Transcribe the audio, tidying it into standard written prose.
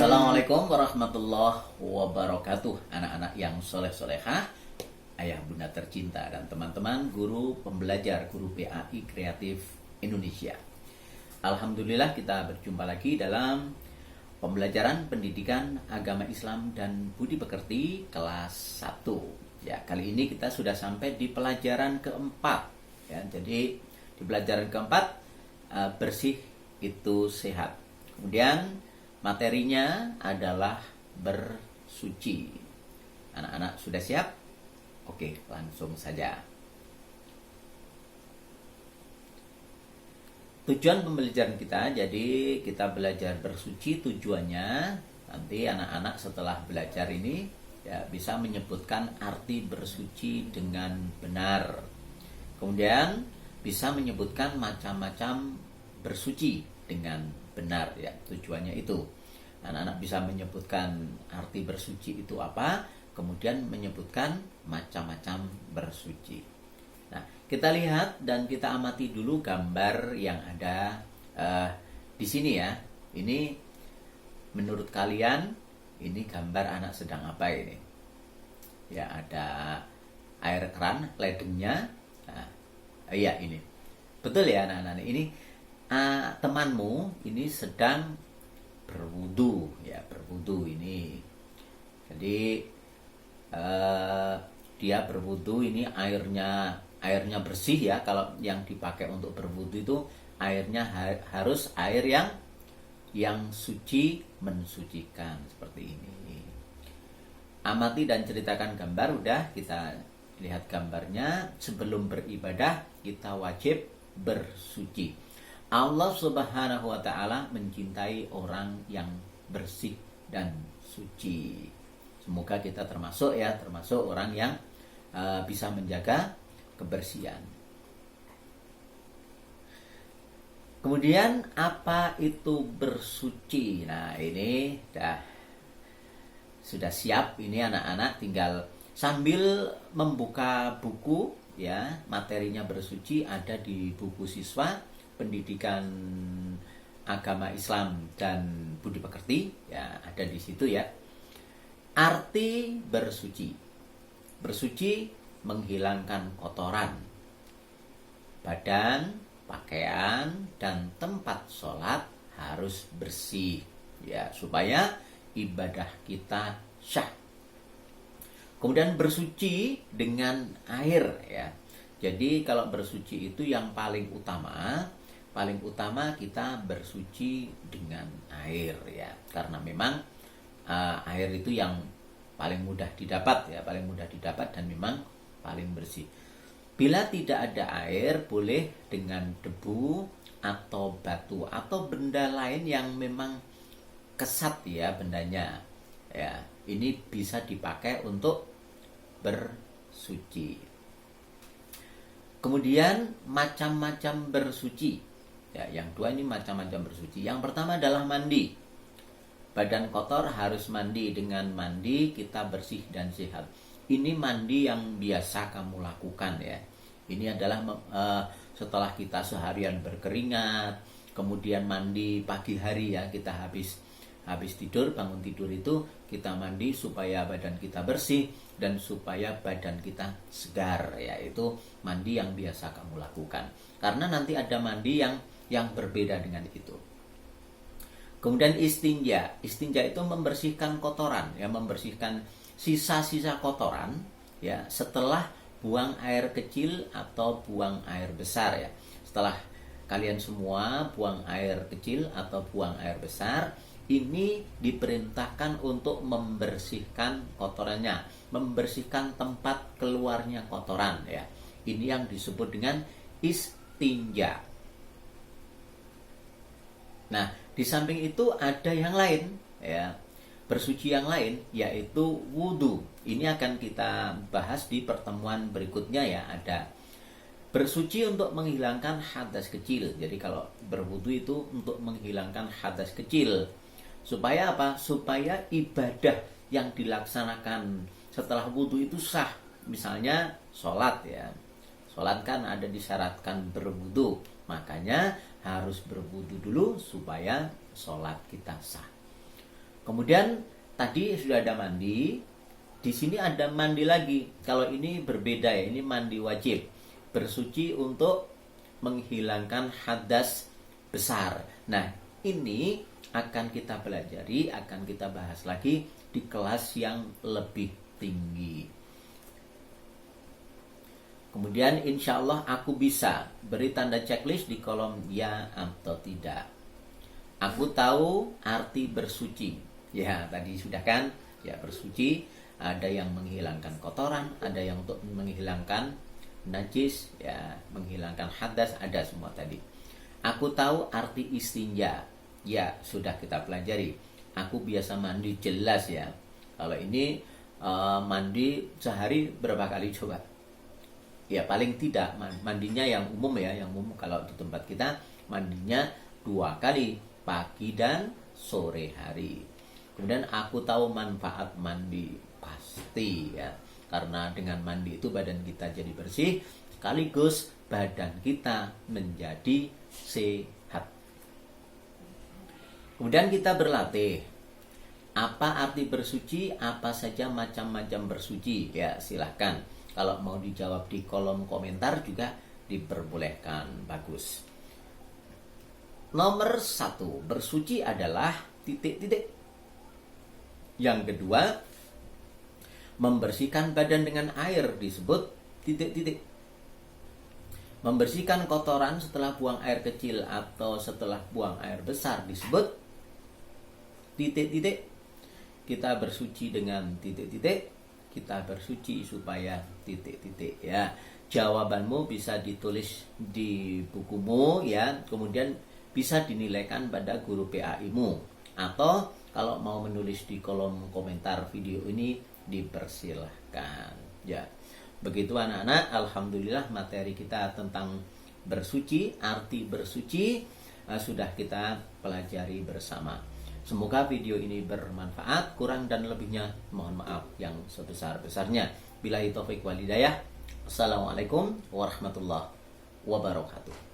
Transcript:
Assalamualaikum warahmatullahi wabarakatuh. Anak-anak yang soleh-solehah, ayah bunda tercinta, dan teman-teman guru pembelajar, guru PAI Kreatif Indonesia. Alhamdulillah kita berjumpa lagi dalam pembelajaran pendidikan agama Islam dan budi pekerti kelas 1. Ya, kali ini kita sudah sampai di pelajaran keempat. Ya, jadi di pelajaran keempat, bersih itu sehat. Kemudian materinya adalah bersuci. Anak-anak sudah siap? Oke, langsung saja. Tujuan pembelajaran kita, jadi kita belajar bersuci, tujuannya nanti anak-anak setelah belajar ini ya bisa menyebutkan arti bersuci dengan benar. Kemudian bisa menyebutkan macam-macam bersuci dengan benar, ya, tujuannya itu. Anak-anak bisa menyebutkan arti bersuci itu apa, kemudian menyebutkan macam-macam bersuci. Nah, kita lihat dan kita amati dulu gambar yang ada di sini ya. Ini menurut kalian ini gambar anak sedang apa ini? Ya, ada air keran, ledengnya. Nah, iya ini. Betul ya anak-anak. Ini temanmu ini sedang berwudu, ya, berwudu ini. Jadi dia berwudu ini airnya bersih ya. Kalau yang dipakai untuk berwudu itu airnya harus air yang suci, mensucikan, seperti ini. Amati dan ceritakan gambar. Udah, kita lihat gambarnya. Sebelum beribadah kita wajib bersuci. Allah Subhanahu wa ta'ala mencintai orang yang bersih dan suci. Semoga kita termasuk orang yang bisa menjaga kebersihan. Kemudian apa itu bersuci? Nah, ini sudah siap ini anak-anak, tinggal sambil membuka buku ya. Materinya bersuci ada di buku siswa pendidikan agama Islam dan budi pekerti, ya, ada di situ ya. Arti bersuci. Bersuci menghilangkan kotoran badan, pakaian, dan tempat sholat harus bersih ya, supaya ibadah kita syah. Kemudian bersuci dengan air ya. Jadi kalau bersuci itu yang paling utama kita bersuci dengan air ya, karena memang air itu yang paling mudah didapat ya, dan memang paling bersih. Bila tidak ada air, boleh dengan debu atau batu atau benda lain yang memang kesat ya bendanya ya, ini bisa dipakai untuk bersuci. Kemudian macam-macam bersuci. Ya, yang dua ini macam-macam bersuci. Yang pertama adalah mandi. Badan kotor harus mandi. Dengan mandi kita bersih dan sehat. Ini mandi yang biasa kamu lakukan ya. Ini adalah setelah kita seharian berkeringat, kemudian mandi pagi hari ya, kita habis tidur, bangun tidur itu kita mandi supaya badan kita bersih dan supaya badan kita segar ya. Itu mandi yang biasa kamu lakukan. Karena nanti ada mandi yang berbeda dengan itu. Kemudian istinja. Istinja itu membersihkan kotoran ya, membersihkan sisa-sisa kotoran ya setelah buang air kecil atau buang air besar ya. Setelah kalian semua buang air kecil atau buang air besar, ini diperintahkan untuk membersihkan kotorannya, membersihkan tempat keluarnya kotoran ya. Ini yang disebut dengan istinja. Nah, di samping itu ada yang lain ya, bersuci yang lain, yaitu wudu. Ini akan kita bahas di pertemuan berikutnya ya. Ada bersuci untuk menghilangkan hadas kecil. Jadi kalau berwudu itu untuk menghilangkan hadas kecil. Supaya apa? Supaya ibadah yang dilaksanakan setelah wudu itu sah. Misalnya sholat ya. Sholat kan ada disyaratkan berwudu. Makanya harus berwudu dulu supaya sholat kita sah. Kemudian tadi sudah ada mandi, di sini ada mandi lagi. Kalau ini berbeda ya, ini mandi wajib. Bersuci untuk menghilangkan hadas besar. Nah, ini akan kita pelajari, akan kita bahas lagi di kelas yang lebih tinggi. Kemudian insya Allah aku bisa beri tanda checklist di kolom ya atau tidak. Aku tahu arti bersuci. Ya, tadi sudah kan? Ya, bersuci ada yang menghilangkan kotoran, ada yang untuk menghilangkan najis, ya, menghilangkan hadas, ada semua tadi. Aku tahu arti istinja. Ya, sudah kita pelajari. Aku biasa mandi, jelas ya. Kalau ini mandi sehari berapa kali coba? Ya, paling tidak mandinya yang umum ya, yang umum kalau di tempat kita mandinya 2 kali, pagi dan sore hari. Kemudian aku tahu manfaat mandi, pasti ya. Karena dengan mandi itu badan kita jadi bersih, sekaligus badan kita menjadi sehat. Kemudian kita berlatih. Apa arti bersuci? Apa saja macam-macam bersuci? Ya, silahkan. Kalau mau dijawab di kolom komentar juga diperbolehkan. Bagus. Nomor 1, bersuci adalah titik-titik. Yang kedua, membersihkan badan dengan air disebut titik-titik. Membersihkan kotoran setelah buang air kecil atau setelah buang air besar disebut titik-titik. Kita bersuci dengan titik-titik, kita bersuci supaya titik-titik ya. Jawabanmu bisa ditulis di bukumu ya, kemudian bisa dinilaikan pada guru PAI-mu, atau kalau mau menulis di kolom komentar video ini dipersilahkan ya. Begitu anak-anak, alhamdulillah materi kita tentang bersuci, arti bersuci sudah kita pelajari bersama. Semoga video ini bermanfaat, kurang dan lebihnya mohon maaf yang sebesar-besarnya. Billahi taufik wal hidayah. Assalamualaikum warahmatullahi wabarakatuh.